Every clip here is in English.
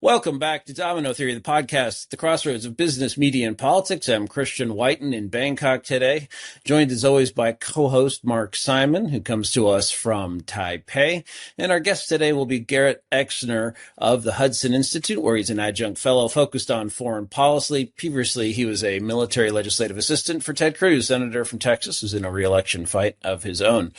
Welcome back to Domino Theory, the podcast at the crossroads of business, media, and politics. I'm Christian Whiton in Bangkok today, joined as always by co-host Mark Simon, who comes to us from Taipei. And our guest today will be Garrett Exner of the Hudson Institute, where he's an adjunct fellow focused on foreign policy. Previously, he was a military legislative assistant for Ted Cruz, senator from Texas, who's in a re-election fight of his own.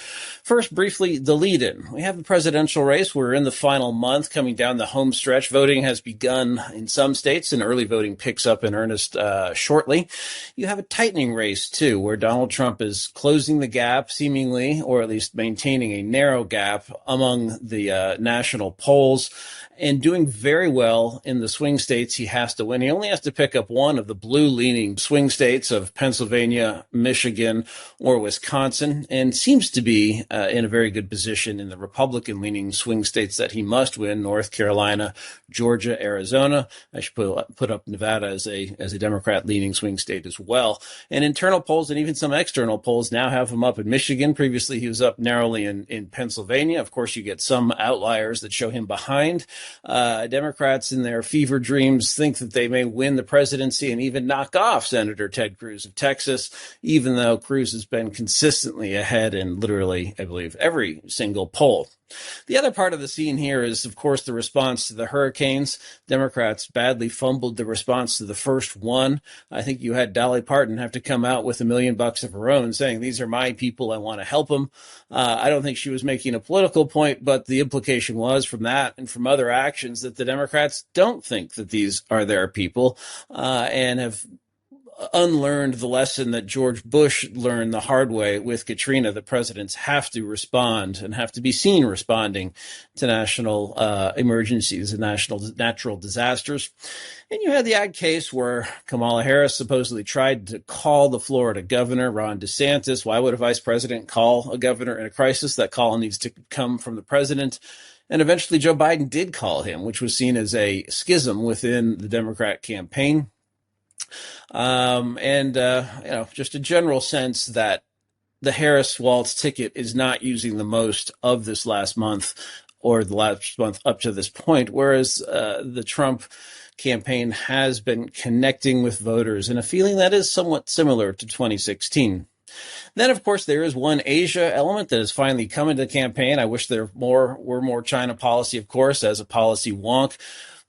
First, briefly, the lead-in. We have the presidential race. We're in the final month, coming down the home stretch. Voting has begun in some states, and early voting picks up in earnest shortly. You have a tightening race, too, where Donald Trump is closing the gap, seemingly, or at least maintaining a narrow gap among the national polls, and doing very well in the swing states he has to win. He only has to pick up one of the blue-leaning swing states of Pennsylvania, Michigan, or Wisconsin, and seems to be in a very good position in the Republican-leaning swing states that he must win: North Carolina, Georgia, Arizona. I should put up Nevada as a Democrat-leaning swing state as well. And internal polls and even some external polls now have him up in Michigan. Previously, he was up narrowly in Pennsylvania. Of course, you get some outliers that show him behind. Democrats in their fever dreams think that they may win the presidency and even knock off Senator Ted Cruz of Texas, even though Cruz has been consistently ahead in literally, I believe, every single poll. The other part of the scene here is, of course, the response to the hurricanes. Democrats badly fumbled the response to the first one. I think you had Dolly Parton have to come out with $1 million of her own, saying, "These are my people. I want to help them." I don't think she was making a political point, but the implication was from that and from other actions that the Democrats don't think that these are their people, and have unlearned the lesson that George Bush learned the hard way with Katrina, that presidents have to respond and have to be seen responding to national emergencies and natural disasters. And you had the odd case where Kamala Harris supposedly tried to call the Florida governor, Ron DeSantis. Why would a vice president call a governor in a crisis? That call needs to come from the president. And eventually Joe Biden did call him, which was seen as a schism within the Democrat campaign. Just a general sense that the Harris Waltz ticket is not using the most of this last month or the last month up to this point, whereas the Trump campaign has been connecting with voters in a feeling that is somewhat similar to 2016. Then, of course, there is one Asia element that has finally come into the campaign. I wish there were more China policy, of course, as a policy wonk.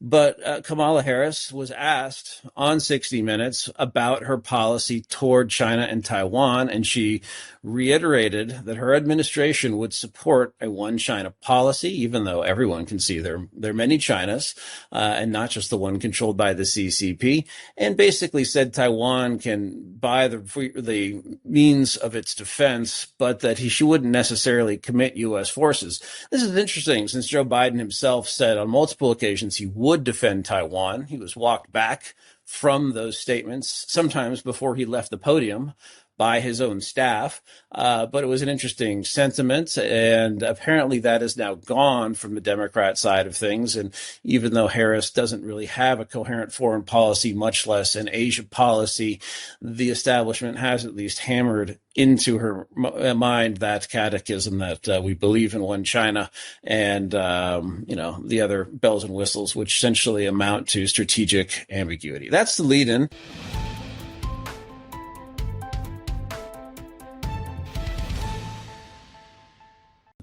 But Kamala Harris was asked on 60 Minutes about her policy toward China and Taiwan, and she reiterated that her administration would support a one China policy, even though everyone can see there are many Chinas, and not just the one controlled by the CCP, and basically said Taiwan can buy the means of its defense, but that she wouldn't necessarily commit U.S. forces. This is interesting, since Joe Biden himself said on multiple occasions he would defend Taiwan. He was walked back from those statements, sometimes before he left the podium, by his own staff. But it was an interesting sentiment, and apparently that is now gone from the Democrat side of things. And even though Harris doesn't really have a coherent foreign policy, much less an Asia policy, the establishment has at least hammered into her mind that catechism that we believe in one China and, the other bells and whistles, which essentially amount to strategic ambiguity. That's the lead-in.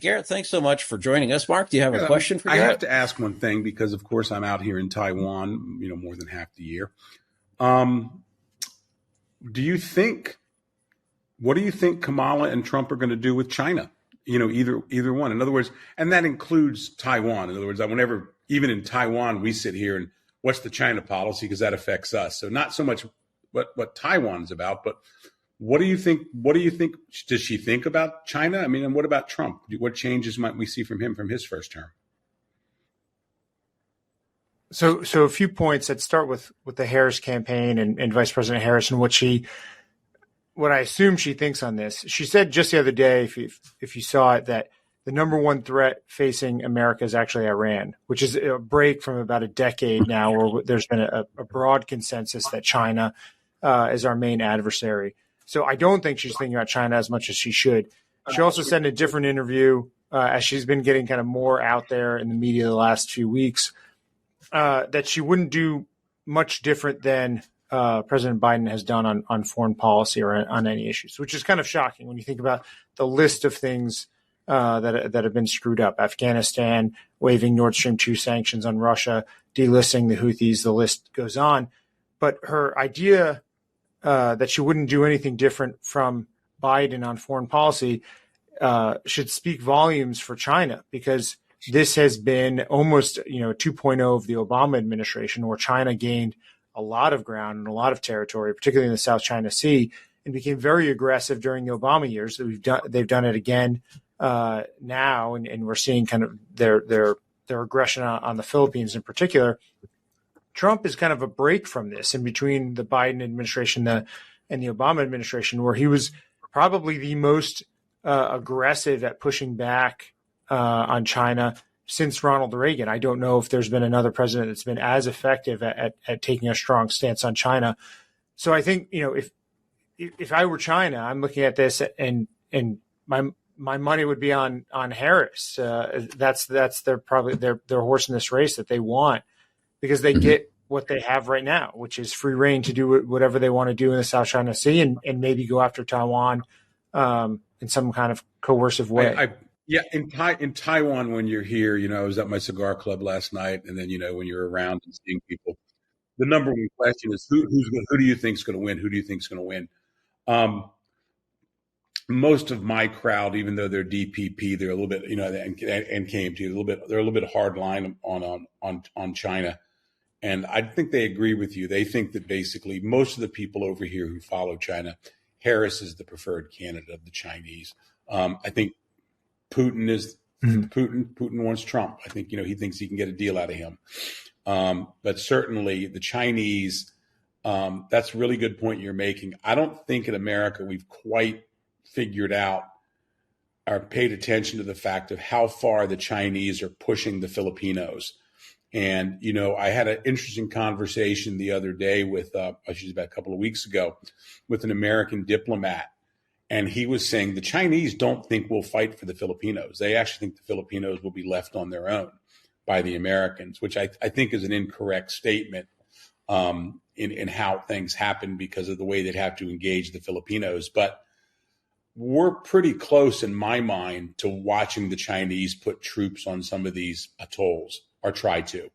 Garrett, thanks so much for joining us. Mark, do you have a question for Garrett? I have to ask one thing because, of course, I'm out here in Taiwan, more than half the year. What do you think Kamala and Trump are going to do with China? Either one. In other words, and that includes Taiwan. In other words, even in Taiwan, we sit here and what's the China policy, because that affects us. So not so much what Taiwan's about, but what do you think? Does she think about China? And what about Trump? What changes might we see from him from his first term? So a few points. Let's start with the Harris campaign and Vice President Harris and what I assume she thinks on this. She said just the other day, if you saw it, that the number one threat facing America is actually Iran, which is a break from about a decade now where there's been a broad consensus that China is our main adversary. So I don't think she's thinking about China as much as she should. She also said in a different interview, as she's been getting kind of more out there in the media the last few weeks, that she wouldn't do much different than President Biden has done on foreign policy or on any issues, which is kind of shocking when you think about the list of things that have been screwed up. Afghanistan, waiving Nord Stream 2 sanctions on Russia, delisting the Houthis, the list goes on. But her idea that she wouldn't do anything different from Biden on foreign policy should speak volumes for China, because this has been almost 2.0 of the Obama administration, where China gained a lot of ground and a lot of territory, particularly in the South China Sea, and became very aggressive during the Obama years. They've done it again now, and we're seeing kind of their aggression on the Philippines in particular. Trump is kind of a break from this in between the Biden administration and the Obama administration, where he was probably the most aggressive at pushing back on China since Ronald Reagan. I don't know if there's been another president that's been as effective at taking a strong stance on China. So I think, if I were China, I'm looking at this and my money would be on Harris. That's their horse in this race that they want, because they get what they have right now, which is free reign to do whatever they want to do in the South China Sea, and maybe go after Taiwan in some kind of coercive way. In Taiwan, when you're here, I was at my cigar club last night, and then when you're around and seeing people, the number one question is who do you think's going to win? Who do you think's going to win? Most of my crowd, even though they're DPP, they're a little bit, and KMT, they're a little bit hard line on China, and I think they agree with you. They think that basically most of the people over here who follow China, Harris is the preferred candidate of the Chinese. I think Putin is Putin wants Trump. I think he thinks he can get a deal out of him. But certainly the Chinese, that's a really good point you're making. I don't think in America we've quite figured out or paid attention to the fact of how far the Chinese are pushing the Filipinos. And, I had an interesting conversation the other day with, about a couple of weeks ago, with an American diplomat. And he was saying the Chinese don't think we'll fight for the Filipinos. They actually think the Filipinos will be left on their own by the Americans, which I think is an incorrect statement in how things happen because of the way they'd have to engage the Filipinos. But we're pretty close, in my mind, to watching the Chinese put troops on some of these atolls, or try to,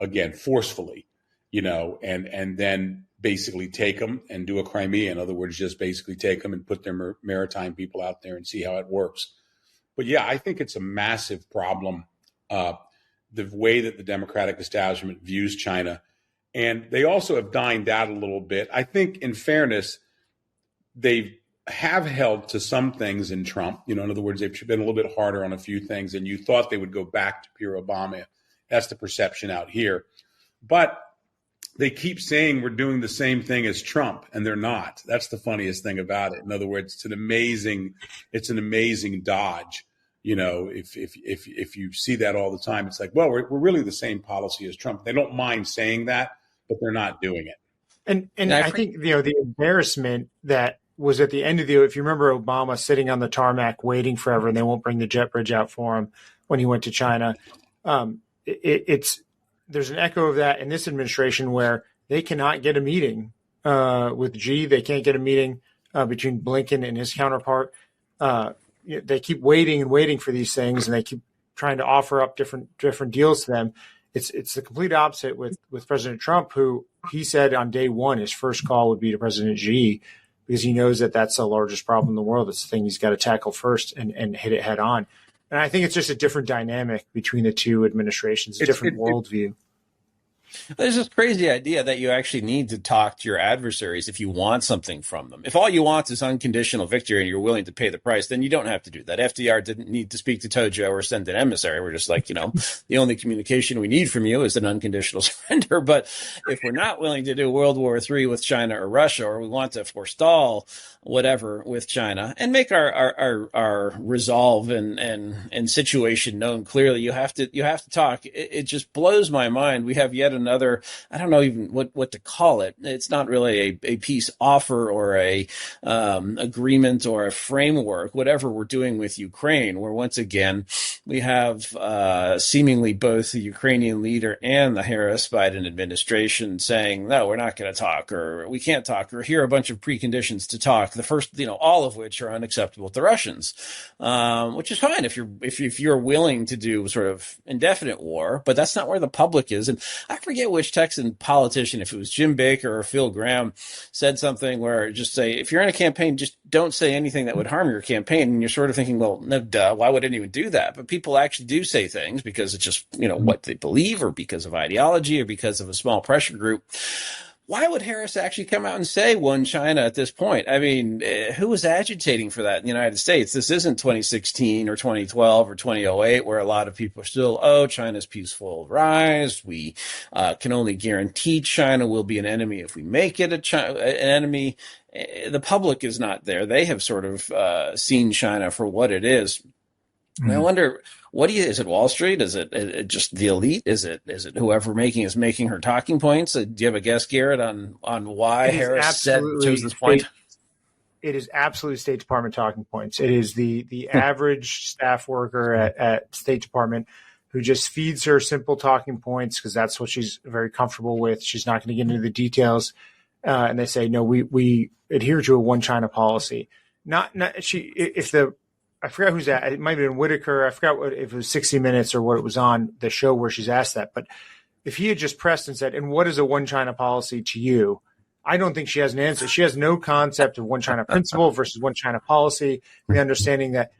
again, forcefully, and then basically take them and do a Crimea. In other words, just basically take them and put their maritime people out there and see how it works. But yeah, I think it's a massive problem, the way that the Democratic establishment views China. And they also have dined out a little bit. I think, in fairness, they have held to some things in Trump. In other words, they've been a little bit harder on a few things, and you thought they would go back to pure Obama. That's the perception out here. But they keep saying we're doing the same thing as Trump, and they're not. That's the funniest thing about it. In other words, it's an amazing dodge. If you see that all the time, it's like, well, we're really the same policy as Trump. They don't mind saying that, but they're not doing it. And I think the embarrassment that was at the end of if you remember Obama sitting on the tarmac waiting forever, and they won't bring the jet bridge out for him when he went to China. There's an echo of that in this administration, where they cannot get a meeting with Xi. They can't get a meeting between Blinken and his counterpart. They keep waiting and waiting for these things, and they keep trying to offer up different deals to them. It's the complete opposite with President Trump, who he said on day one his first call would be to President Xi, because he knows that that's the largest problem in the world. It's the thing he's got to tackle first and hit it head on. And I think it's just a different dynamic between the two administrations, a different worldview. There's this crazy idea that you actually need to talk to your adversaries if you want something from them. If all you want is unconditional victory and you're willing to pay the price, then you don't have to do that. FDR didn't need to speak to Tojo or send an emissary. We're just like, the only communication we need from you is an unconditional surrender. But if we're not willing to do World War III with China or Russia, or we want to forestall whatever with China and make our resolve and situation known clearly, you have to talk. It just blows my mind. We have yet another, I don't know even what to call it. It's not really a peace offer or a agreement or a framework, whatever we're doing with Ukraine, where once again, we have seemingly both the Ukrainian leader and the Harris-Biden administration saying, no, we're not going to talk, or we can't talk, or here are a bunch of preconditions to talk. The first, all of which are unacceptable to Russians, which is fine if you're willing to do sort of indefinite war, but that's not where the public is. And I forget which Texan politician, if it was Jim Baker or Phil Gramm, said something where just say, if you're in a campaign, just don't say anything that would harm your campaign. And you're sort of thinking, well, no, duh, why would anyone do that? But people actually do say things because it's just, what they believe, or because of ideology, or because of a small pressure group. Why would Harris actually come out and say one China at this point? I mean, who was agitating for that in the United States? This isn't 2016 or 2012 or 2008, where a lot of people are still, China's peaceful rise. We can only guarantee China will be an enemy if we make it an enemy. The public is not there. They have sort of seen China for what it is. And I wonder, is it Wall Street? Is it just the elite? Is it whoever is making her talking points? Do you have a guess, Garrett, on why Harris chose this point? It is absolutely State Department talking points. It is the average staff worker at State Department who just feeds her simple talking points because that's what she's very comfortable with. She's not going to get into the details. And they say, no, we adhere to a one China policy. I forgot who's that. It might have been Whitaker. I forgot if it was 60 Minutes or what it was on the show where she's asked that. But if he had just pressed and said, and what is a one China policy to you? I don't think she has an answer. She has no concept of one China principle versus one China policy. The understanding that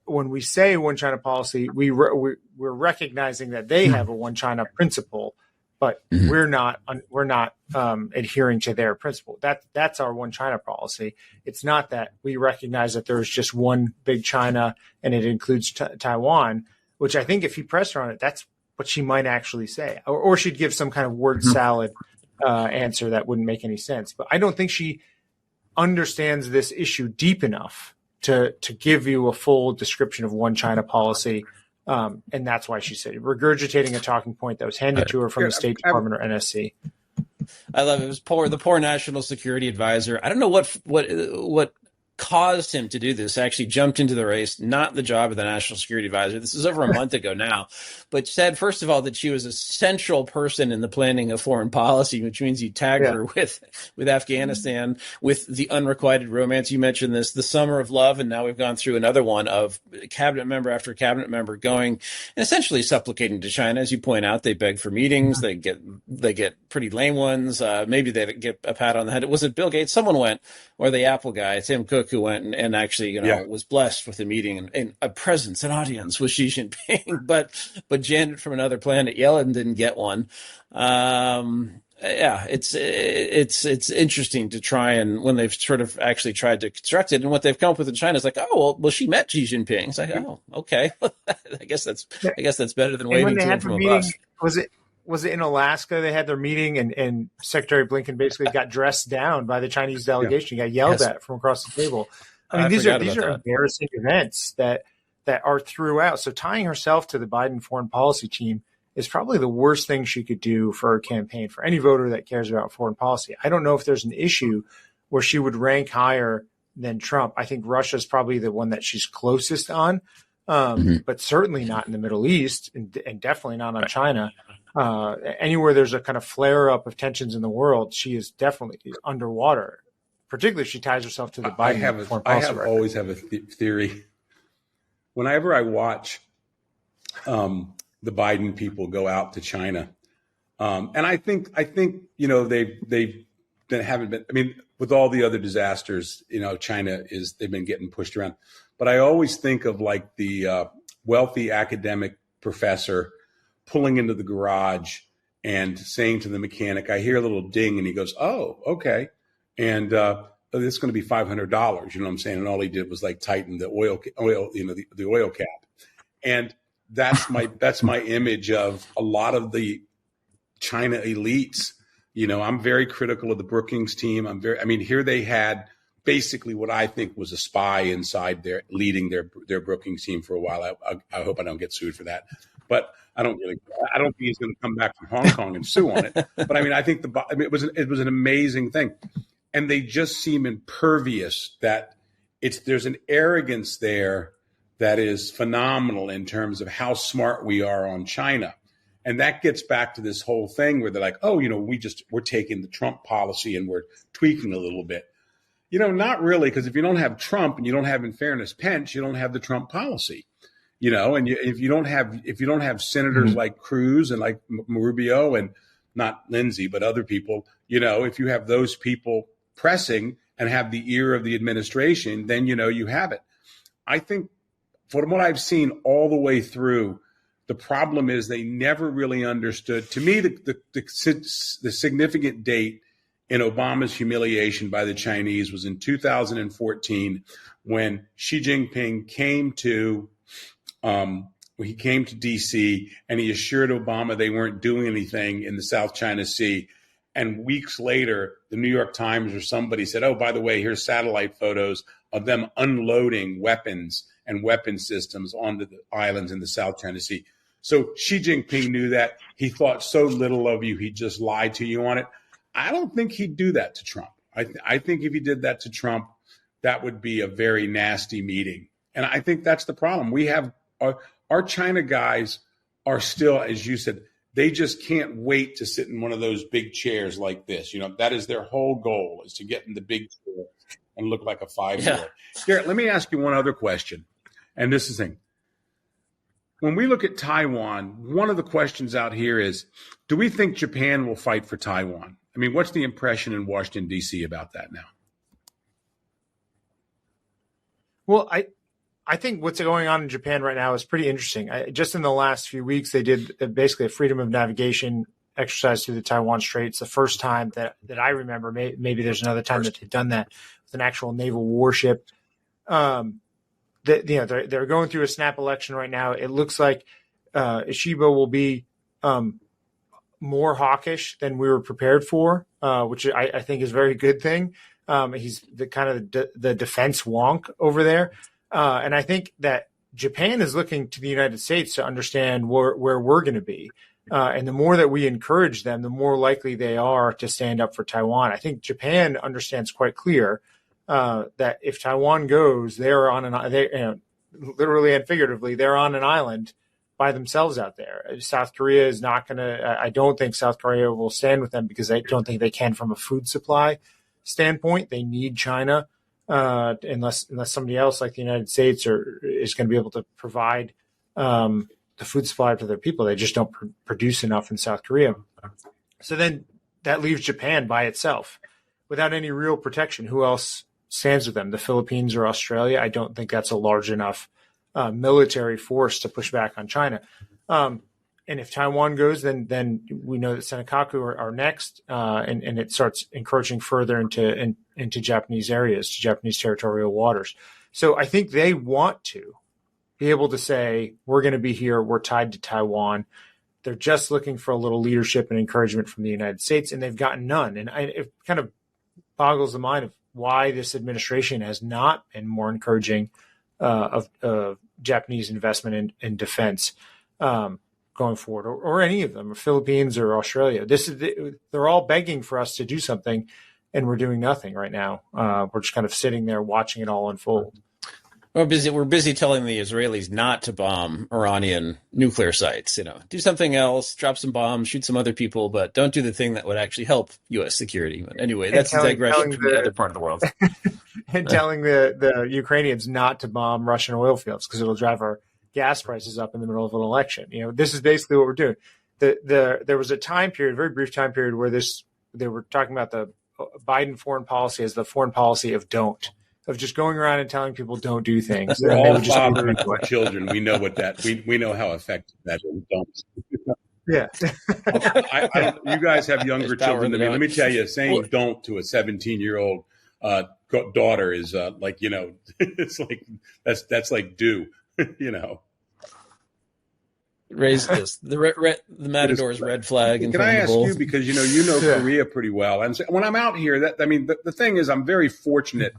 when we say one China policy, we're recognizing that they have a one China principle, but we're not adhering to their principle. That's our one China policy. It's not that we recognize that there's just one big China and it includes Taiwan, which I think if he pressed her on it, that's what she might actually say, or she'd give some kind of word salad answer that wouldn't make any sense. But I don't think she understands this issue deep enough to give you a full description of one China policy. And that's why she said regurgitating a talking point that was handed to her from the State Department or NSC. I love it. It was the poor national security advisor. I don't know what caused him to do this. Actually jumped into the race, not the job of the national security advisor. This is over a month ago now, but said, first of all, that she was a central person in the planning of foreign policy, which means you tagged her with Afghanistan, with the unrequited romance. You mentioned this, the summer of love. And now we've gone through another one of cabinet member after cabinet member going and essentially supplicating to China. As you point out, they beg for meetings. They get pretty lame ones. Maybe they get a pat on the head. Was it Bill Gates? Someone went, or the Apple guy, Tim Cook, who went and actually, was blessed with a meeting and a presence, an audience with Xi Jinping, but Janet from another planet, Yellen, didn't get one. It's interesting to try, and when they've sort of actually tried to construct it, and what they've come up with in China is like, well, she met Xi Jinping. It's like, okay, I guess that's better than waving to him from a bus. Was it in Alaska? They had their meeting, and Secretary Blinken basically got dressed down by the Chinese delegation. He got yelled at from across the table. I mean, these are embarrassing events that are throughout. So tying herself to the Biden foreign policy team is probably the worst thing she could do for her campaign, for any voter that cares about foreign policy. I don't know if there's an issue where she would rank higher than Trump. I think Russia's probably the one that she's closest on, but certainly not in the Middle East, and definitely not on China. Anywhere there's a kind of flare up of tensions in the world, she is definitely underwater. Particularly if she ties herself to the Biden foreign policy. I always have a theory. Whenever I watch the Biden people go out to China, and I think they haven't been. I mean, with all the other disasters, China they've been getting pushed around. But I always think of like the wealthy academic professor pulling into the garage and saying to the mechanic, I hear a little ding, and he goes, oh, okay. And it's going to be $500, you know what I'm saying? And all he did was like tighten the oil, the oil cap. And that's my image of a lot of the China elites. I'm very critical of the Brookings team. Here they had basically what I think was a spy inside there leading their Brookings team for a while. I hope I don't get sued for that. but I don't think he's going to come back from Hong Kong and sue on it. But I mean, I think it was an amazing thing, and they just seem impervious that there's an arrogance there that is phenomenal in terms of how smart we are on China. And that gets back to this whole thing where they're like, oh, we're taking the Trump policy and we're tweaking a little bit. Not really, because if you don't have Trump and you don't have, in fairness, Pence, you don't have the Trump policy. And if you don't have senators like Cruz and like Rubio and not Lindsey, but other people, if you have those people pressing and have the ear of the administration, then, you have it. I think from what I've seen all the way through, the problem is they never really understood. To me, the significant date in Obama's humiliation by the Chinese was in 2014 when Xi Jinping came to D.C. and he assured Obama they weren't doing anything in the South China Sea. And weeks later, the New York Times or somebody said, oh, by the way, here's satellite photos of them unloading weapons and weapon systems onto the islands in the South China Sea. So Xi Jinping knew that. He thought so little of you, he just lied to you on it. I don't think he'd do that to Trump. I think if he did that to Trump, that would be a very nasty meeting. And I think that's the problem. We have our China guys are still, as you said, they just can't wait to sit in one of those big chairs like this. That is their whole goal, is to get in the big chair and look like a 5-year-old. Yeah. Garrett, let me ask you one other question. And this is the thing. When we look at Taiwan, one of the questions out here is, do we think Japan will fight for Taiwan? I mean, what's the impression in Washington, D.C. about that now? Well, I think what's going on in Japan right now is pretty interesting. Just in the last few weeks, they did basically a freedom of navigation exercise through the Taiwan Strait. It's the first time that I remember. Maybe there's another time that they've done that with an actual naval warship. They're going through a snap election right now. It looks like Ishiba will be more hawkish than we were prepared for, which I think is a very good thing. He's the kind of the defense wonk over there. And I think that Japan is looking to the United States to understand where we're going to be. And the more that we encourage them, the more likely they are to stand up for Taiwan. I think Japan understands quite clear that if Taiwan goes, they're on literally and figuratively, they're on an island by themselves out there. South Korea is not going to, I don't think South Korea will stand with them because I don't think they can from a food supply standpoint. They need China unless somebody else like the United States is going to be able to provide the food supply to their people. They just don't produce enough in South Korea. So then that leaves Japan by itself without any real protection. Who else stands with them? The Philippines or Australia? I don't think that's a large enough military force to push back on China. And if Taiwan goes, then we know that Senkaku are next, and it starts encroaching further into Japanese areas, to Japanese territorial waters. So I think they want to be able to say, we're going to be here, we're tied to Taiwan. They're just looking for a little leadership and encouragement from the United States, and they've gotten none. And it kind of boggles the mind of why this administration has not been more encouraging of Japanese investment in defense going forward, or any of them, or Philippines or Australia. They're all begging for us to do something, and we're doing nothing right now. We're just kind of sitting there watching it all unfold. We're busy telling the Israelis not to bomb Iranian nuclear sites. Do something else, drop some bombs, shoot some other people, but don't do the thing that would actually help U.S. security. But anyway, that's a digression from the other part of the world. And telling the Ukrainians not to bomb Russian oil fields because it'll drive our gas prices up in the middle of an election. This is basically what we're doing. There was a time period, a very brief time period, where they were talking about the Biden foreign policy as the foreign policy of don't. Of just going around and telling people don't do things. We're all fathers of children. We know what that. We know how effective that is. Don't. Yeah. You guys have younger children than me. Let me tell you, saying don't to a 17-year-old daughter is it's like that's like do. Raise this the Matador's red flag. Can I ask you, because you know Korea pretty well, and so when I'm out here, the thing is, I'm very fortunate.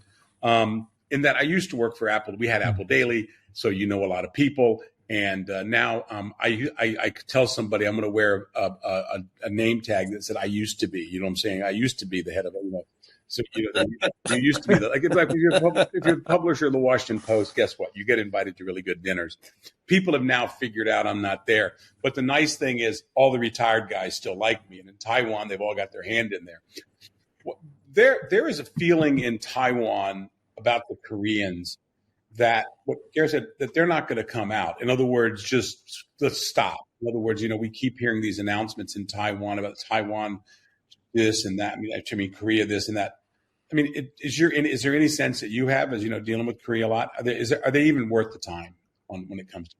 In that I used to work for Apple. We had Apple Daily, so a lot of people. And now I could tell somebody I'm going to wear a name tag that said I used to be. You know what I'm saying? I used to be the head of it. So you used to be like if you're the publisher of the Washington Post, guess what? You get invited to really good dinners. People have now figured out I'm not there. But the nice thing is all the retired guys still like me. And in Taiwan, they've all got their hand in there. There is a feeling in Taiwan about the Koreans that what Garrett said, that they're not going to come out. In other words, just let's stop. In other words, we keep hearing these announcements in Taiwan about Taiwan this and that. I mean, Korea this and that. I mean, is there any sense that you have as dealing with Korea a lot? Are they even worth the time when it comes to?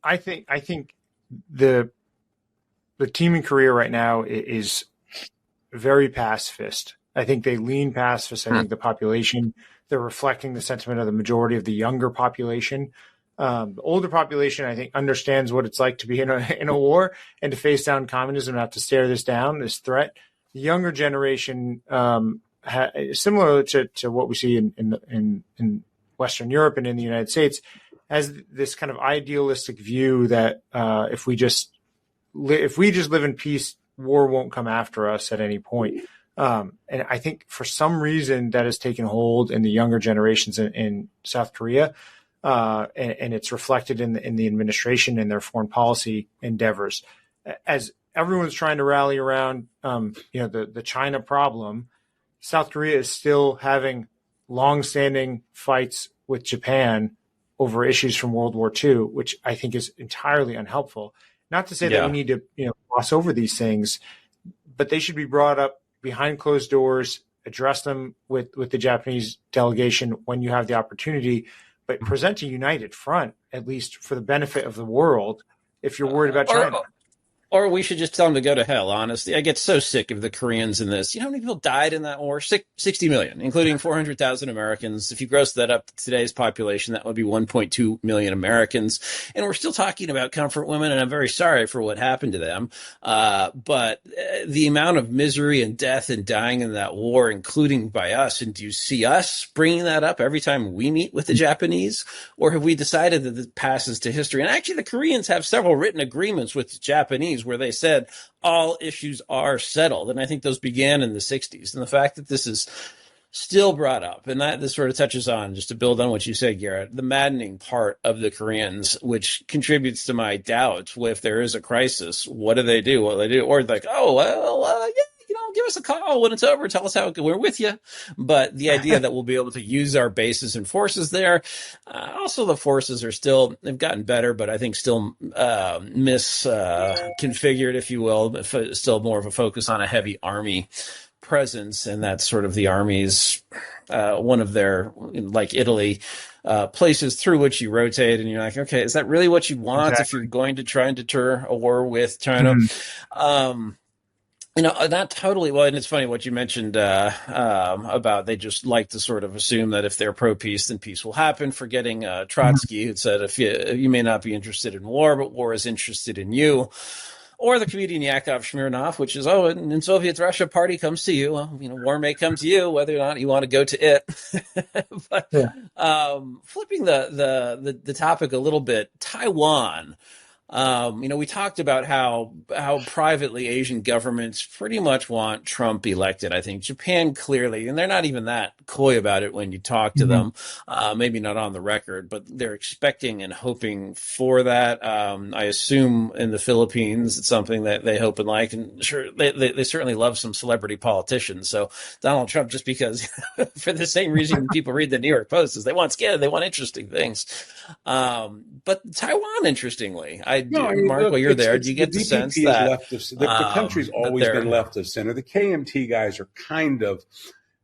I think the team in Korea right now is very pacifist. I think they lean pacifist. I think the population, they're reflecting the sentiment of the majority of the younger population. The older population, I think, understands what it's like to be in a war and to face down communism and have to stare this down, this threat. The younger generation, similar to what we see in Western Europe and in the United States, has this kind of idealistic view that if we just live in peace, war won't come after us at any point. And I think for some reason that has taken hold in the younger generations in South Korea. And it's reflected in the administration and their foreign policy endeavors. As everyone's trying to rally around, the China problem, South Korea is still having longstanding fights with Japan over issues from World War II, which I think is entirely unhelpful. Not to say that we need to, gloss over these things, but they should be brought up behind closed doors, address them with the Japanese delegation when you have the opportunity. But present a united front, at least for the benefit of the world, if you're worried about China. Or we should just tell them to go to hell, honestly. I get so sick of the Koreans in this. You know how many people died in that war? 60 million, including 400,000 Americans. If you gross that up to today's population, that would be 1.2 million Americans. And we're still talking about comfort women, and I'm very sorry for what happened to them. But the amount of misery and death and dying in that war, including by us, and do you see us bringing that up every time we meet with the Japanese? Or have we decided that it passes to history? And actually, the Koreans have several written agreements with the Japanese where they said all issues are settled. And I think those began in the 60s. And the fact that this is still brought up, and that this sort of touches on, just to build on what you said, Garrett, the maddening part of the Koreans, which contributes to my doubts. If there is a crisis, what do they do? What do they do? Or like, give us a call when it's over. Tell us how we're with you. But the idea that we'll be able to use our bases and forces there. Also, the forces they've gotten better, but I think still misconfigured, if you will. Still more of a focus on a heavy army presence. And that's sort of the army's, one of their, like Italy, places through which you rotate. And you're like, okay, is that really what you want if you're going to try and deter a war with China? Not totally. Well, and it's funny what you mentioned about they just like to sort of assume that if they're pro-peace, then peace will happen, forgetting Trotsky, who said, if you may not be interested in war, but war is interested in you. Or the comedian Yakov Smirnoff, which is, in Soviet Russia, party comes to you. Well, war may come to you, whether or not you want to go to it. But flipping the topic a little bit, Taiwan. We talked about how privately Asian governments pretty much want Trump elected. I think Japan clearly, and they're not even that coy about it when you talk to them, maybe not on the record, but they're expecting and hoping for that. I assume in the Philippines, it's something that they hope and like, and sure, they certainly love some celebrity politicians. So Donald Trump, just because for the same reason people read the New York Post, is they want interesting things. But Taiwan, interestingly, Mark, while you're there, do you get the sense that the country's always been left of center? The KMT guys are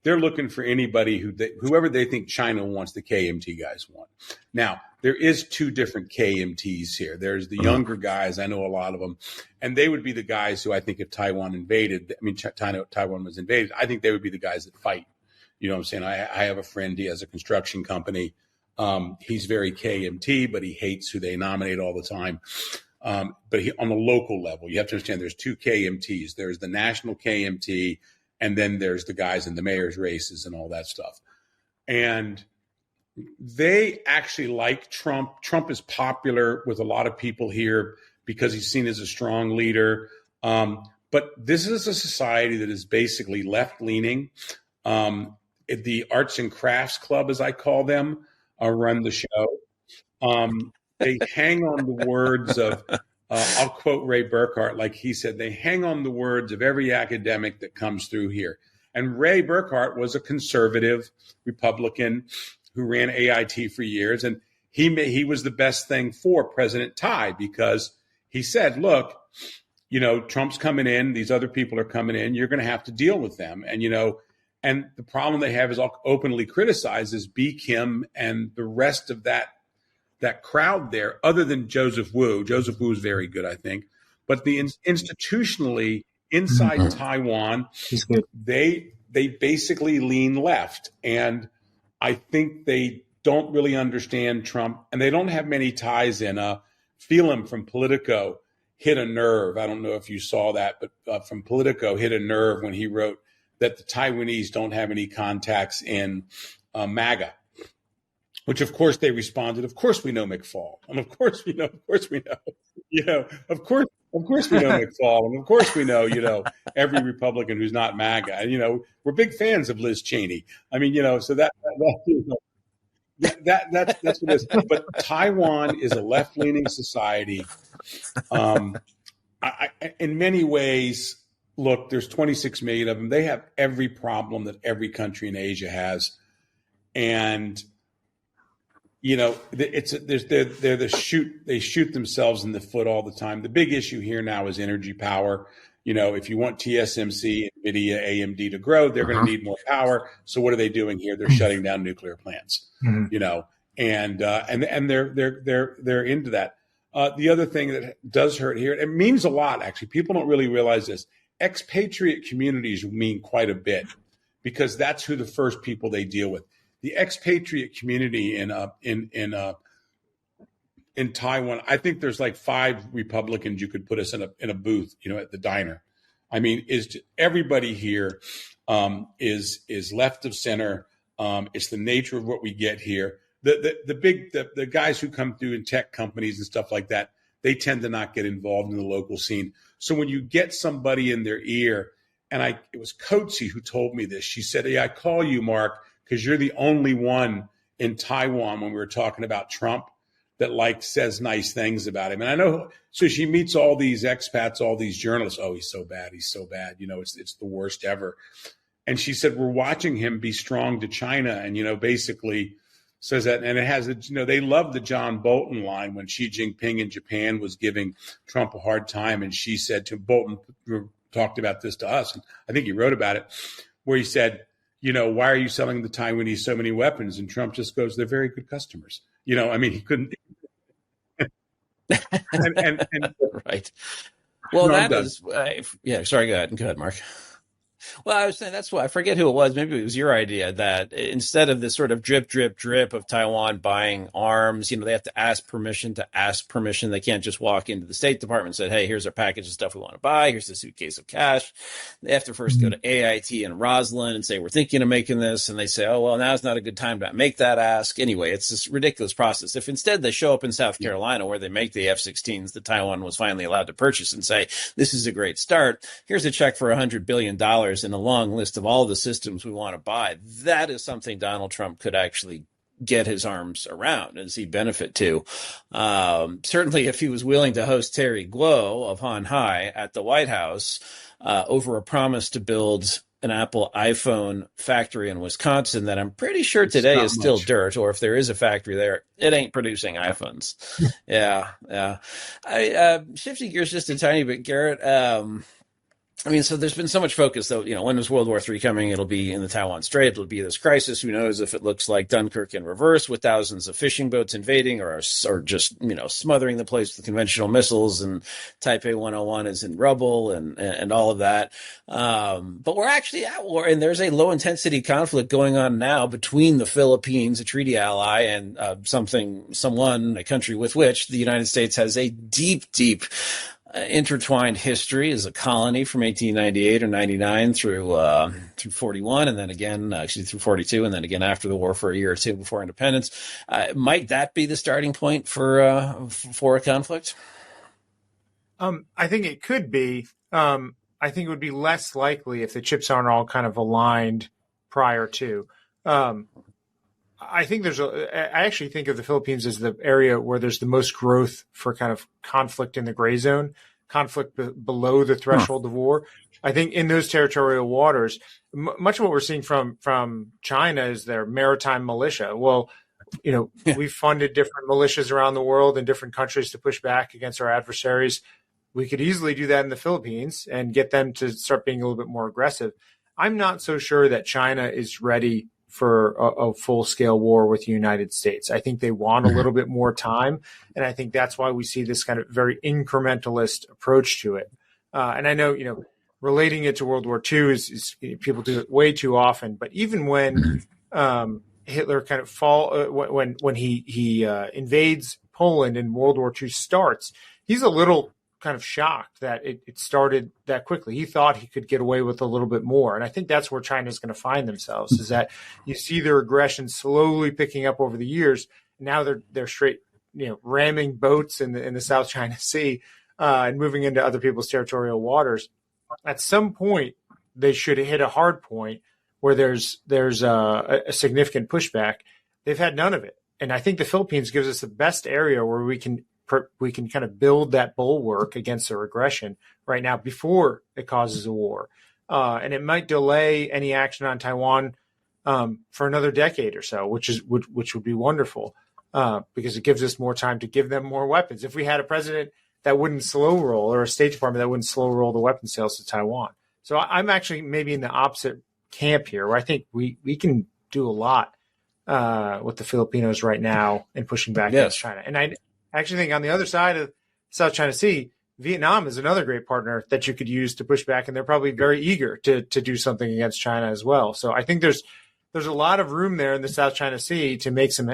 they're looking for anybody whoever they think China wants, the KMT guys want. Now, there is two different KMTs here. There's the younger guys. I know a lot of them. And they would be the guys who I think if Taiwan Taiwan was invaded, I think they would be the guys that fight. You know what I'm saying? I have a friend, he has a construction company. He's very KMT, but he hates who they nominate all the time. But on the local level, you have to understand there's two KMTs. There's the national KMT, and then there's the guys in the mayor's races and all that stuff. And they actually like Trump. Trump is popular with a lot of people here because he's seen as a strong leader. But this is a society that is basically left-leaning. The Arts and Crafts Club, as I call them, run the show. They hang on the words of, I'll quote Ray Burkhart, like he said, they hang on the words of every academic that comes through here. And Ray Burkhart was a conservative Republican who ran AIT for years. And he was the best thing for President Tai because he said, look, Trump's coming in. These other people are coming in. You're going to have to deal with them. And, and the problem they have is openly criticized is B. Kim and the rest of that crowd there, other than Joseph Wu. Joseph Wu is very good, I think. But institutionally, inside Taiwan, they basically lean left. And I think they don't really understand Trump, and they don't have many ties in. Phelan from Politico hit a nerve. I don't know if you saw that, but from Politico hit a nerve when he wrote that the Taiwanese don't have any contacts in MAGA, which of course they responded, of course we know McFaul. And of course we know, of course we know we know McFaul. And of course we know, every Republican who's not MAGA. And, we're big fans of Liz Cheney. I mean, so that's what it is. But Taiwan is a left-leaning society. In many ways, look, there's 26 million of them. They have every problem that every country in Asia has. And, they shoot themselves in the foot all the time. The big issue here now is energy power. If you want TSMC, NVIDIA, AMD to grow, they're going to need more power. So what are they doing here? They're shutting down nuclear plants, and they're into that. The other thing that does hurt here, it means a lot, actually. People don't really realize this. Expatriate communities mean quite a bit because that's who the first people they deal with. The expatriate community in Taiwan, I think there's like 5 Republicans you could put us in a booth, at the diner. I mean, everybody here is left of center. It's the nature of what we get here. The guys who come through in tech companies and stuff like that, they tend to not get involved in the local scene. So when you get somebody in their ear, and it was Coetzee who told me this. She said, "Hey, I call you, Mark, because you're the only one in Taiwan when we were talking about Trump that says nice things about him." And I know, so she meets all these expats, all these journalists. Oh, he's so bad. He's so bad. It's the worst ever. And she said, we're watching him be strong to China. And, basically says that, and it has, they love the John Bolton line when Xi Jinping in Japan was giving Trump a hard time. And she said to Bolton, talked about this to us, and I think he wrote about it, where he said, why are you selling the Taiwanese so many weapons? And Trump just goes, they're very good customers. He couldn't. and right. Well, that is, sorry, go ahead, Mark. Well, I was saying that's why I forget who it was. Maybe it was your idea that instead of this sort of drip, drip, drip of Taiwan buying arms, they have to ask permission to ask permission. They can't just walk into the State Department and say, hey, here's our package of stuff we want to buy. Here's the suitcase of cash. They have to first go to AIT in Roslyn and say, we're thinking of making this. And they say, oh, well, now's not a good time to make that ask. Anyway, it's this ridiculous process. If instead they show up in South Carolina where they make the F-16s that Taiwan was finally allowed to purchase and say, this is a great start. Here's a check for $100 billion. And a long list of all the systems we want to buy. That is something Donald Trump could actually get his arms around and see benefit to. Certainly, if he was willing to host Terry Guo of Han Hai at the White House over a promise to build an Apple iPhone factory in Wisconsin that I'm pretty sure today is still dirt, or if there is a factory there, it ain't producing iPhones. Yeah. Shifting gears just a tiny bit, Garrett. So there's been so much focus, though, when is World War III coming? It'll be in the Taiwan Strait. It'll be this crisis. Who knows if it looks like Dunkirk in reverse with thousands of fishing boats invading or just, smothering the place with conventional missiles, and Taipei 101 is in rubble and all of that. But we're actually at war, and there's a low intensity conflict going on now between the Philippines, a treaty ally, and a country with which the United States has a deep, deep intertwined history as a colony from 1898 or 99 through 41, and then again, actually through 42, and then again after the war for a year or two before independence. Might that be the starting point for a conflict? I think it could be. I think it would be less likely if the chips aren't all kind of aligned prior to. I think I actually think of the Philippines as the area where there's the most growth for kind of conflict in the gray zone, conflict below the threshold of war. I think in those territorial waters, much of what we're seeing from China is their maritime militia. Well, we've funded different militias around the world in different countries to push back against our adversaries. We could easily do that in the Philippines and get them to start being a little bit more aggressive. I'm not so sure that China is ready for a full-scale war with the United States. I think they want a little bit more time, and I think that's why we see this kind of very incrementalist approach to it. And I know, relating it to World War II is people do it way too often. But even when Hitler kind of when he invades Poland and World War II starts, he's a little kind of shocked that it started that quickly. He thought he could get away with a little bit more. And I think that's where China is going to find themselves, is that you see their aggression slowly picking up over the years. Now they're straight, ramming boats in the South China Sea and moving into other people's territorial waters. At some point, they should hit a hard point where there's a significant pushback. They've had none of it. And I think the Philippines gives us the best area where we can kind of build that bulwark against their aggression right now before it causes a war. And it might delay any action on Taiwan for another decade or so, which would be wonderful because it gives us more time to give them more weapons. If we had a president that wouldn't slow roll, or a State Department that wouldn't slow roll the weapons sales to Taiwan. So I'm actually maybe in the opposite camp here, where I think we can do a lot with the Filipinos right now in pushing back against China. And I actually think on the other side of South China Sea, Vietnam is another great partner that you could use to push back, and they're probably very eager to do something against China as well. So I think there's a lot of room there in the South China Sea to make some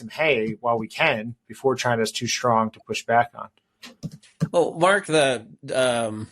hay while we can before China's too strong to push back on. Well, Mark, the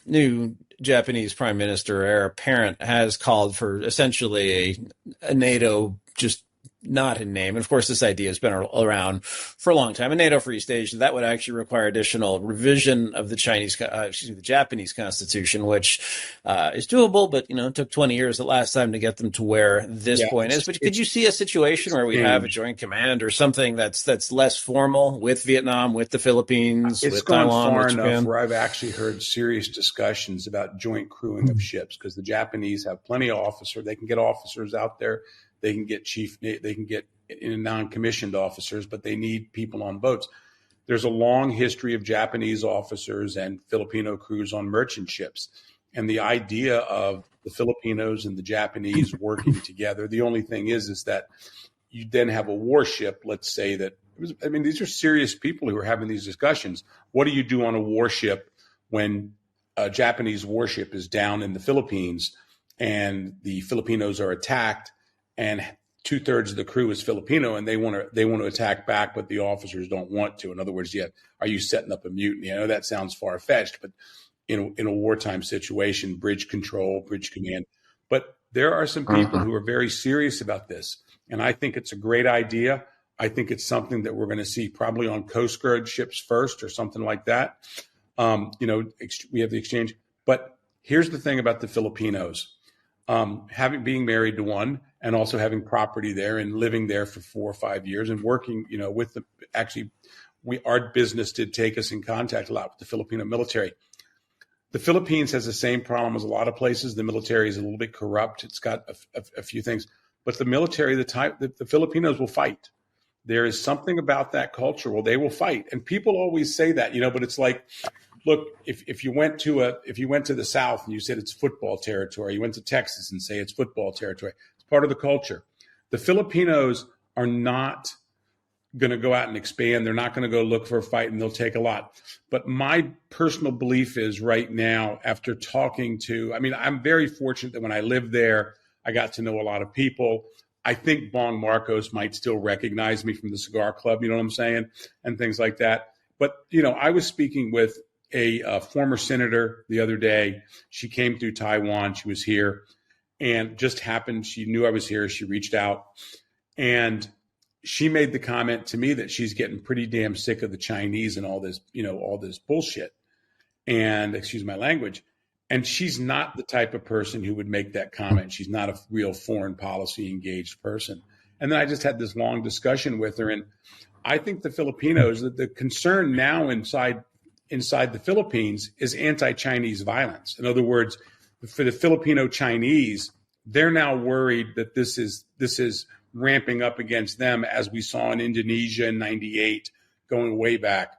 new Japanese prime minister, heir apparent, has called for essentially a NATO just not in name. And of course, this idea has been around for a long time. A NATO for East Asia, that would actually require additional revision of the Japanese constitution, which is doable, but it took 20 years the last time to get them to where this point is. But could you see a situation where we have a joint command or something that's less formal with Vietnam, with the Philippines, with Taiwan, with Japan? It's gone far enough where I've actually heard serious discussions about joint crewing of ships, because the Japanese have plenty of officers. They can get officers out there. They can get in non-commissioned officers, but they need people on boats. There's a long history of Japanese officers and Filipino crews on merchant ships. And the idea of the Filipinos and the Japanese working together, the only thing is that you then have a warship, let's say these are serious people who are having these discussions. What do you do on a warship when a Japanese warship is down in the Philippines and the Filipinos are attacked, and 2/3 of the crew is Filipino, and they want to attack back, but the officers don't want to? In other words, are you setting up a mutiny? I know that sounds far-fetched, but in a wartime situation, bridge control, bridge command. But there are some people who are very serious about this, and I think it's a great idea. I think it's something that we're going to see probably on Coast Guard ships first or something like that. We have the exchange. But here's the thing about the Filipinos. Being married to one, and also having property there and living there for 4 or 5 years and working, with them. Actually, our business did take us in contact a lot with the Filipino military. The Philippines has the same problem as a lot of places. The military is a little bit corrupt. It's got a few things, but the military, the Filipinos will fight. There is something about that culture. Well, they will fight, and people always say that, but it's like, look, if you went to the South and you said it's football territory, you went to Texas and say it's football territory. It's part of the culture. The Filipinos are not going to go out and expand. They're not going to go look for a fight, and they'll take a lot. But my personal belief is right now, after talking to, I'm very fortunate that when I lived there, I got to know a lot of people. I think Bong Marcos might still recognize me from the cigar club, you know what I'm saying, and things like that. But, I was speaking with a former senator the other day. She came through Taiwan. She was here and just happened. She knew I was here. She reached out and she made the comment to me that she's getting pretty damn sick of the Chinese and all this, all this bullshit. And excuse my language. And she's not the type of person who would make that comment. She's not a real foreign policy engaged person. And then I just had this long discussion with her. And I think the Filipinos, the concern now inside the Philippines is anti-Chinese violence. In other words, for the Filipino Chinese, they're now worried that this is ramping up against them, as we saw in Indonesia in '98, going way back.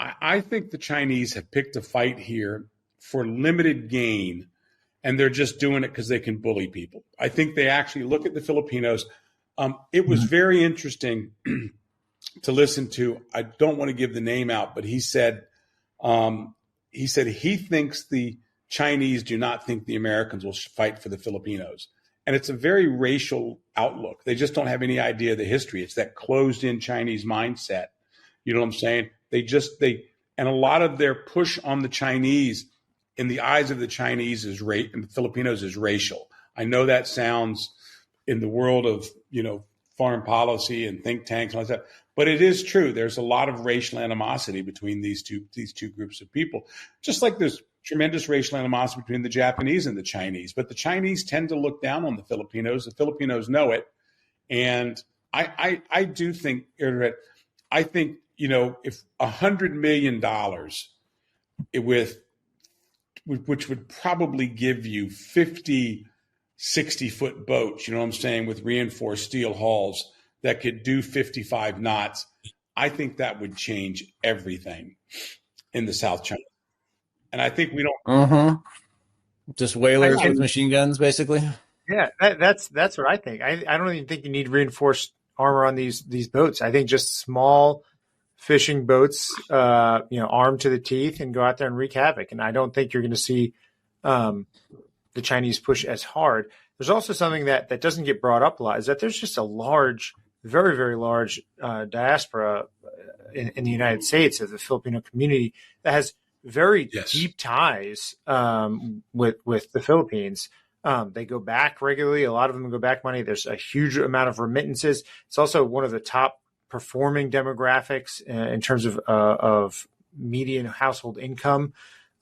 I think the Chinese have picked a fight here for limited gain, and they're just doing it because they can bully people. I think they actually look at the Filipinos. It was very interesting to listen to. I don't want to give the name out, but he said he thinks the Chinese do not think the Americans will fight for the Filipinos. And it's a very racial outlook. They just don't have any idea of the history. It's that closed-in Chinese mindset. You know what I'm saying? And a lot of their push on the Chinese in the eyes of the Chinese and the Filipinos is racial. I know that sounds in the world of, foreign policy and think tanks and all that, but it is true. There's a lot of racial animosity between these two groups of people, just like there's tremendous racial animosity between the Japanese and the Chinese. But the Chinese tend to look down on the Filipinos. The Filipinos know it. And I do think, if $100 million which would probably give you 50, 60-foot boats, you know what I'm saying, with reinforced steel hulls that could do 55 knots, I think that would change everything in the South China. And I think we don't. Just whalers with machine guns, basically. Yeah, that's what I think. I don't even think you need reinforced armor on these boats. I think just small fishing boats, armed to the teeth, and go out there and wreak havoc. And I don't think you're going to see the Chinese push as hard. There's also something that doesn't get brought up a lot, is that there's just a large, very, very large diaspora in the United States of the Filipino community that has very deep ties with the Philippines. They go back regularly. A lot of them go back money. There's a huge amount of remittances. It's also one of the top performing demographics in terms of median household income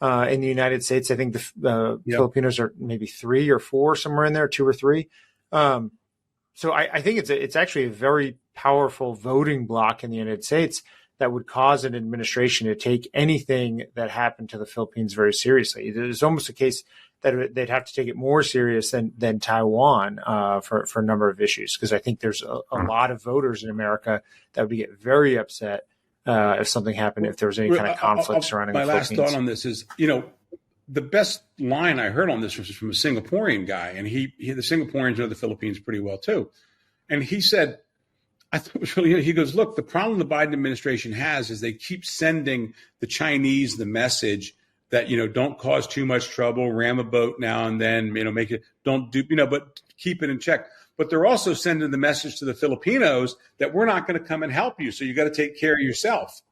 in the United States. I think the Filipinos are maybe 3 or 4, somewhere in there, 2 or 3. So I think it's actually a very powerful voting bloc in the United States that would cause an administration to take anything that happened to the Philippines very seriously. There's almost a case that they'd have to take it more serious than Taiwan for a number of issues, because I think there's a lot of voters in America that would get very upset if something happened, if there was any kind of conflict surrounding the Philippines. My last thought on this is, the best line I heard on this was from a Singaporean guy, and the Singaporeans know the Philippines pretty well too. And he said, I thought it was really, he goes, look, the problem the Biden administration has is they keep sending the Chinese the message that, don't cause too much trouble, ram a boat now and then, make it, don't do, but keep it in check. But they're also sending the message to the Filipinos that we're not going to come and help you. So you got to take care of yourself.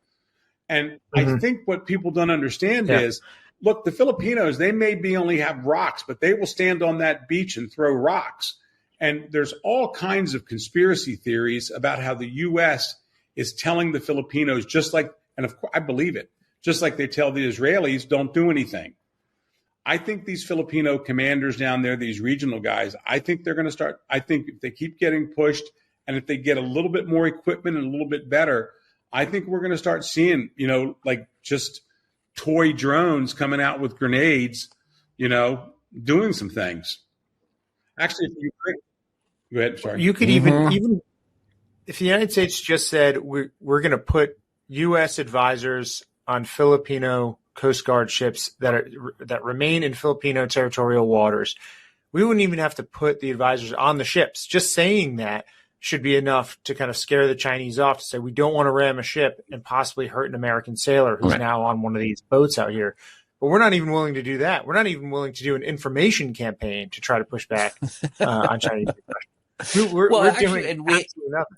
And I think what people don't understand is, look, the Filipinos, they may only have rocks, but they will stand on that beach and throw rocks. And there's all kinds of conspiracy theories about how the U.S. is telling the Filipinos, and of course, I believe it, just like they tell the Israelis, don't do anything. I think these Filipino commanders down there, these regional guys, I think they're going to start. I think if they keep getting pushed and if they get a little bit more equipment and a little bit better, I think we're going to start seeing, just toy drones coming out with grenades, doing some things. Actually, go ahead. Sorry. You could even if the United States just said we're going to put U.S. advisors on Filipino Coast Guard ships that remain in Filipino territorial waters, we wouldn't even have to put the advisors on the ships. Just saying that should be enough to kind of scare the Chinese off, to say we don't want to ram a ship and possibly hurt an American sailor who's now on one of these boats out here. But we're not even willing to do that. We're not even willing to do an information campaign to try to push back on Chinese aggression. We're doing absolutely nothing.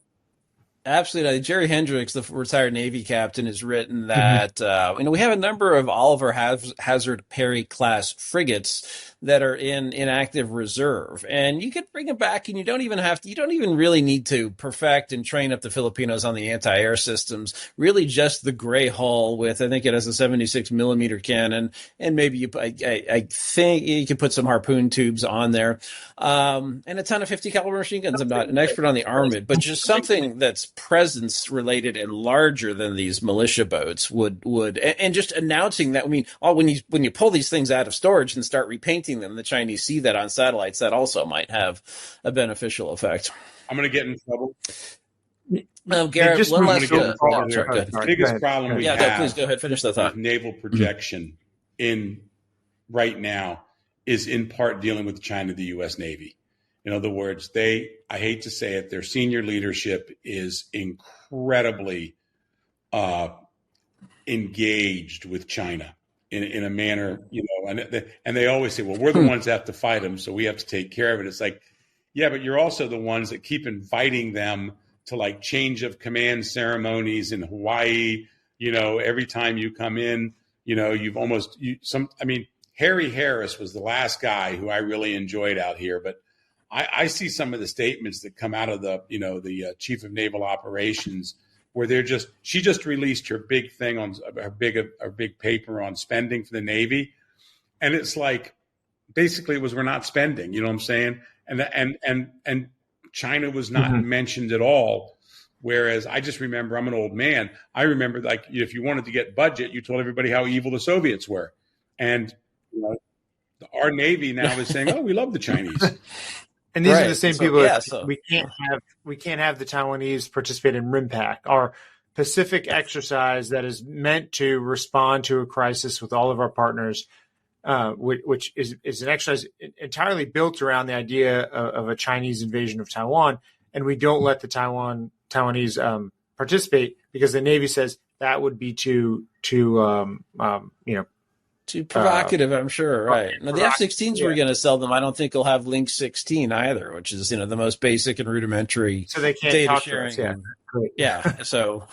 Absolutely. Jerry Hendricks, the retired Navy captain, has written that we have a number of Oliver Hazard Perry class frigates that are in inactive reserve, and you could bring them back, and you don't even really need to perfect and train up the Filipinos on the anti-air systems. Really, just the gray hull with, I think it has a 76 millimeter cannon, and maybe I think you could put some harpoon tubes on there, and a ton of 50 caliber machine guns. I'm not an expert on the armament, but just something that's presence related and larger than these militia boats would and just announcing that. I mean, when you pull these things out of storage and start repainting them, the Chinese see that on satellites, that also might have a beneficial effect. I'm going to get in trouble. Garrett, biggest problem we have, please go ahead, finish the thought. Naval projection in right now is in part dealing with China, the U.S. Navy. In other words, I hate to say it, their senior leadership is incredibly engaged with China in a manner, and they always say, well, we're the ones that have to fight them, so we have to take care of it. It's like, yeah, but you're also the ones that keep inviting them to like change of command ceremonies in Hawaii. Every time you come in, Harry Harris was the last guy who I really enjoyed out here, but I see some of the statements that come out of the chief of naval operations where she just released her big thing on her big paper on spending for the Navy. And it's like, basically it was, we're not spending, you know what I'm saying? And China was not mentioned at all. Whereas I just remember, I'm an old man. I remember, like, if you wanted to get budget, you told everybody how evil the Soviets were. And our Navy now is saying, oh, we love the Chinese. And these are the same people that we can't have the Taiwanese participate in RIMPAC, our Pacific exercise that is meant to respond to a crisis with all of our partners, which is an exercise entirely built around the idea of a Chinese invasion of Taiwan. And we don't let the Taiwanese participate because the Navy says that would be too provocative, I'm sure. Right. Now, the F-16s we're going to sell them, I don't think will have Link 16 either, which is, the most basic and rudimentary so they can't data talk sharing. To us. Yeah. So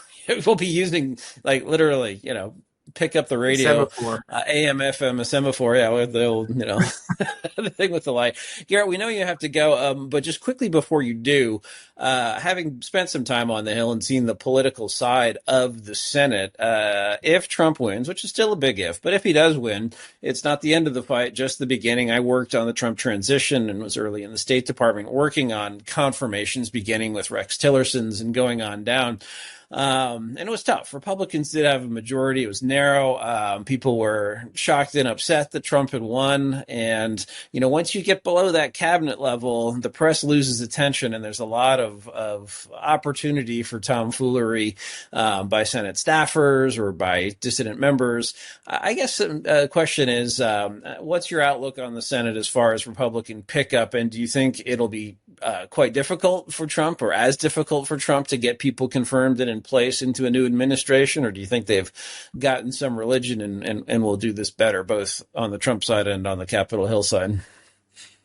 we'll be using, like, literally, pick up the radio, AM, FM, a semaphore, with the old, the thing with the light. Garrett, we know you have to go, but just quickly before you do, having spent some time on the Hill and seen the political side of the Senate, if Trump wins, which is still a big if, but if he does win, it's not the end of the fight, just the beginning. I worked on the Trump transition and was early in the State Department working on confirmations, beginning with Rex Tillerson's and going on down. And it was tough. Republicans did have a majority. It was narrow. People were shocked and upset that Trump had won. And, once you get below that cabinet level, the press loses attention and there's a lot of opportunity for tomfoolery, by Senate staffers or by dissident members. I guess the question is, what's your outlook on the Senate as far as Republican pickup? And do you think it'll be quite difficult for Trump or as difficult for Trump to get people confirmed and in place into a new administration? Or do you think they've gotten some religion and will do this better, both on the Trump side and on the Capitol Hill side?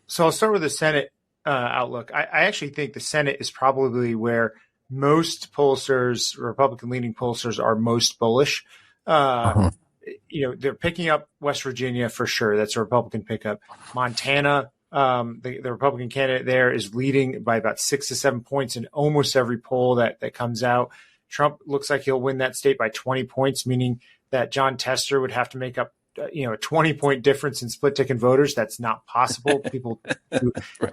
So I'll start with the Senate outlook. I actually think the Senate is probably where most pollsters, Republican-leaning pollsters, are most bullish. They're picking up West Virginia for sure. That's a Republican pickup. Montana, the Republican candidate there is leading by about 6 to 7 points in almost every poll that comes out. Trump looks like he'll win that state by 20 points, meaning that John Tester would have to make up a 20-point difference in split ticket voters. That's not possible. People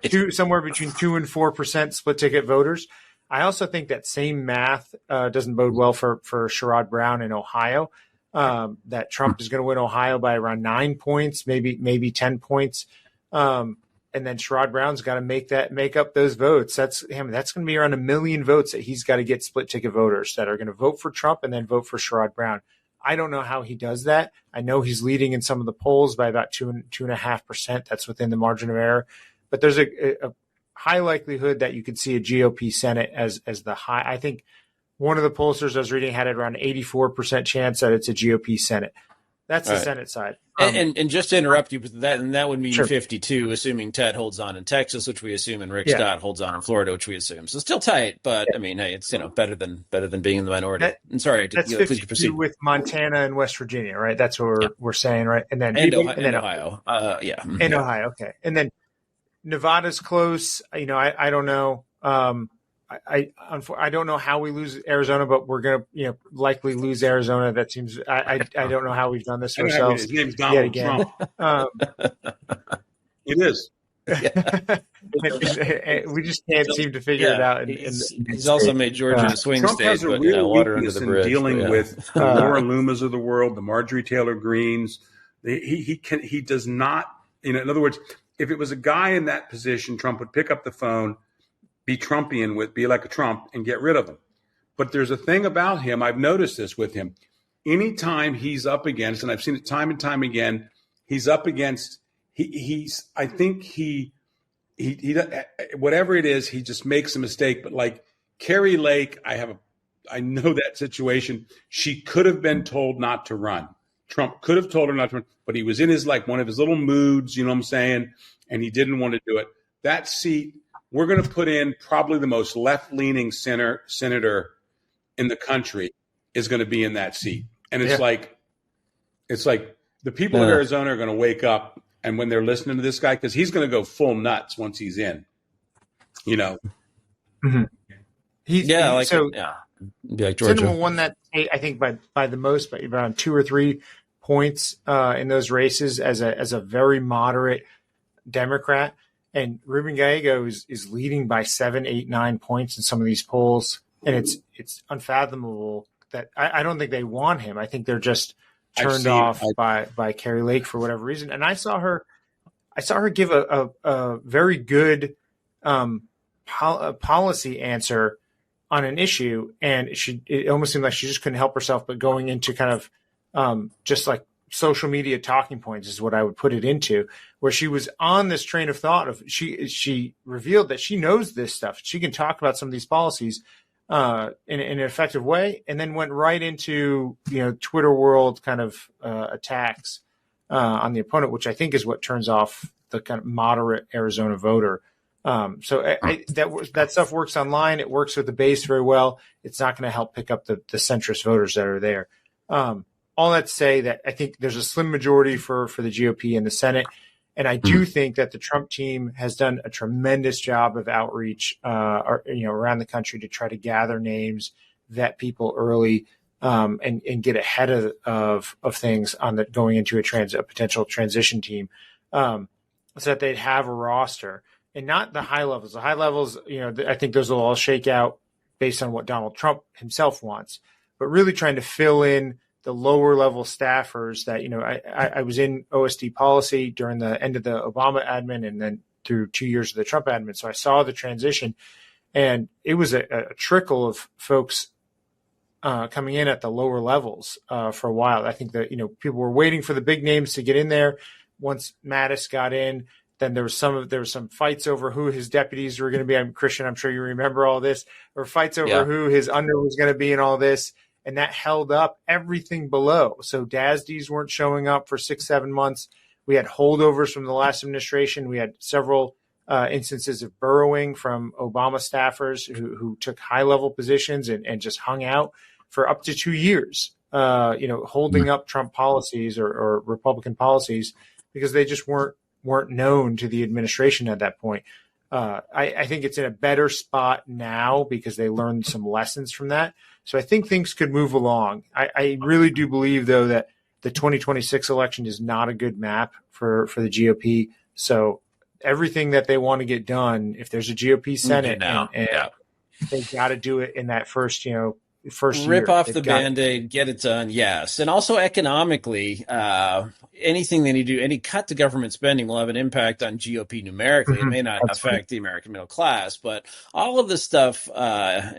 do somewhere between 2 and 4% split ticket voters. I also think that same math doesn't bode well for Sherrod Brown in Ohio. That Trump is going to win Ohio by around 9 points, maybe 10 points. And then Sherrod Brown's got to make up those votes. That's going to be around 1 million votes that he's got to get split ticket voters that are going to vote for Trump and then vote for Sherrod Brown. I don't know how he does that. I know he's leading in some of the polls by about 2.5%. That's within the margin of error, but there's a high likelihood that you could see a GOP Senate as the high. I think one of the pollsters I was reading had it around 84% chance that it's a GOP Senate. That's the All right. Senate side. And just to interrupt you, that would mean Sure. 52, assuming Ted holds on in Texas, which we assume, and Rick Yeah. Scott holds on in Florida, which we assume. So still tight, but I mean, hey, it's better than being in the minority. And sorry, that's please 52 proceed. with Montana and West Virginia, right? That's what we're saying, right? And then Ohio, yeah, and Ohio, okay. And then Nevada's close. I don't know. I don't know how we lose Arizona, but we're gonna likely lose Arizona. That seems I don't know how we've done this ourselves. His name's Donald Trump. It is. We just can't seem to figure it out. He's also made Georgia a swing Trump state, has a but real water under weakness the bridge. in dealing with the Laura Loomis of the world, the Marjorie Taylor Greens. He does not. In other words, if it was a guy in that position, Trump would pick up the phone, be Trumpian be like a Trump, and get rid of him. But there's a thing about him. I've noticed this with him. Anytime he's up against, and I've seen it time and time again, he's up against. I think he whatever it is, he just makes a mistake. But like Carrie Lake, I know that situation. She could have been told not to run. Trump could have told her not to run, but he was in one of his little moods, you know what I'm saying? And he didn't want to do it. That seat, we're going to put in probably the most left-leaning senator in the country is going to be in that seat. And it's like the people of Arizona are going to wake up, and when they're listening to this guy, because he's going to go full nuts once he's in, Mm-hmm. Like Georgia. Sinema won that state, I think, by the most, by around 2 or 3 points in those races as a very moderate Democrat. And Ruben Gallego is leading by 7, 8, 9 points in some of these polls, and it's unfathomable that I don't think they want him. I think they're just turned off by Carrie Lake for whatever reason. And I saw her give a very good policy answer on an issue, and it almost seemed like she just couldn't help herself but going into kind of just like social media talking points is what I would put it into, where she was on this train of thought of she revealed that she knows this stuff. She can talk about some of these policies in an effective way, and then went right into Twitter world kind of attacks on the opponent, which I think is what turns off the kind of moderate Arizona voter. That stuff works online. It works with the base very well. It's not going to help pick up the centrist voters that are there. All that to say that I think there's a slim majority for the GOP in the Senate. And I do think that the Trump team has done a tremendous job of outreach, around the country to try to gather names, vet people early, and get ahead of things on going into a potential transition team, so that they'd have a roster and not the high levels. The high levels, I think those will all shake out based on what Donald Trump himself wants, but really trying to fill in the lower level staffers that, I was in OSD policy during the end of the Obama admin and then through 2 years of the Trump admin. So I saw the transition, and it was a trickle of folks coming in at the lower levels for a while. I think that, people were waiting for the big names to get in there. Once Mattis got in, then there was some fights over who his deputies were going to be. Christian, I'm sure you remember all this, or fights over who his under was going to be in all this. And that held up everything below. So DASDs weren't showing up for 6-7 months. We had holdovers from the last administration. We had several instances of burrowing from Obama staffers who took high-level positions and just hung out for up to 2 years, holding up Trump policies or Republican policies because they just weren't known to the administration at that point. I think it's in a better spot now because they learned some lessons from that. So I think things could move along. I really do believe, though, that the 2026 election is not a good map for the GOP. So everything that they want to get done, if there's a GOP Senate, they got to do it in that first year. Rip off the Band-Aid, get it done, yes. And also economically, anything they need to do, any cut to government spending will have an impact on GOP numerically. It may not That's affect the American middle class, but all of this stuff, cutting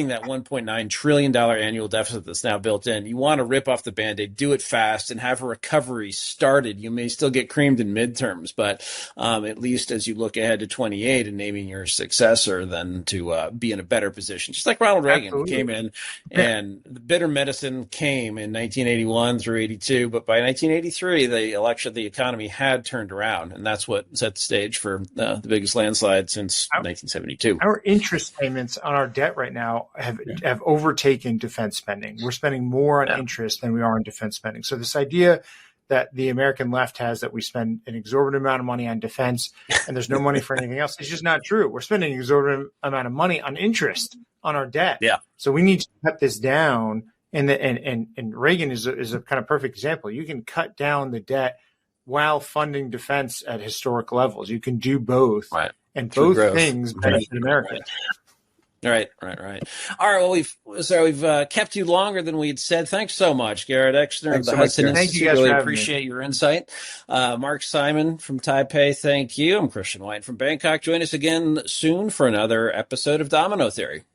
that $1.9 trillion annual deficit that's now built in, you want to rip off the Band-Aid, do it fast, and have a recovery started. You may still get creamed in midterms, but at least as you look ahead to 28 and naming your successor, then to be in a better position. Just like Ronald Reagan came in, and the bitter medicine came in 1981 through 82, but by 1983, the economy had turned around, and that's what set the stage for the biggest landslide since 1972. Our interest payments on our debt right now have overtaken defense spending. We're spending more on interest than we are on defense spending. So this idea that the American left has that we spend an exorbitant amount of money on defense and there's no money for anything else is just not true. We're spending an exorbitant amount of money on interest on our debt. Yeah. So we need to cut this down. And Reagan is a kind of perfect example. You can cut down the debt while funding defense at historic levels. You can do both. Right. And both things benefit Americans. Right. All right. Well, we've kept you longer than we'd said. Thanks so much, Garrett Exner of the Hudson Institute. Thank you guys really for appreciate your insight. Mark Simon from Taipei, thank you. I'm Christian White from Bangkok. Join us again soon for another episode of Domino Theory.